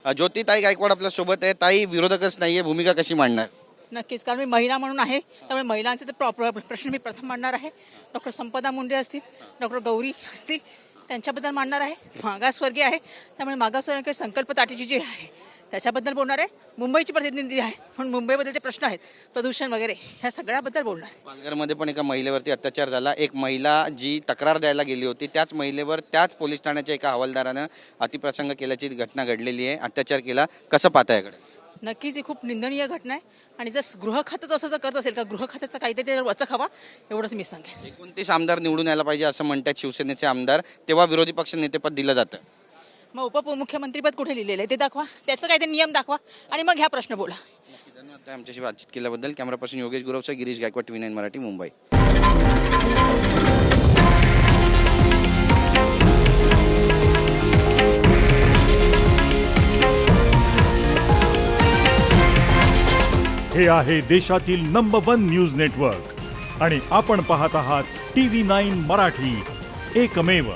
ज्योतिताई गायकवाड आपल्या सोबत आहे. ताई विरोधकच नाहीये, भूमिका कशी मांडणार? नक्कीच, कारण मी महिला म्हणून आहे, त्यामुळे महिलांचे तर प्रॉपर प्रश्न मी प्रथम मांडणार आहे. डॉक्टर संपदा मुंडे असतील, डॉक्टर गौरी असतील, त्यांच्याबद्दल मांडणार आहे. मागासवर्गीय आहे, त्यामुळे मागासवर्गीय संकल्प ताटीची जी आहे त्याच्याबद्दल बोलणार आहे. मुंबईची प्रतिनिधी आहे, पण मुंबईबद्दल जे प्रश्न आहेत, प्रदूषण वगैरे, ह्या सगळ्याबद्दल बोलणार आहे. पालघरमध्ये पण एका महिलेवरती अत्याचार झाला. एक महिला जी तक्रार द्यायला गेली होती, त्याच महिलेवर त्याच पोलीस ठाण्याच्या एका हवालदारानं अतिप्रसंग केल्याची घटना घडलेली आहे. अत्याचार केला. कसं पाहता याकडे? नक्कीच ही खूप निंदनीय घटना आहे. आणि जर गृह खातं असं जर करत असेल का, गृह खात्याचं काहीतरी त्याच्यावर वचक हवा, एवढंच मी सांगेन. 29 आमदार निवडून यायला पाहिजे असं म्हणतात शिवसेनेचे आमदार, तेव्हा विरोधी पक्ष नेतेपद दिलं जातं. मग उपमुख्यमंत्रीपद कुठे लिहिलेलं आहे ते दाखवा, त्याचं काहीतरी नियम दाखवा आणि मग ह्या प्रश्न बोला. धन्यवाद आमच्याशी बातचीत केल्याबद्दल. कॅमेरा पर्सन योगेश गुरवसह गिरीश गायकवाड, TV9 मराठी, मुंबई. हे आहे देशातील नंबर 1 न्यूज नेटवर्क आणि आपण पाहत आहात TV9 मराठी, एकमेव.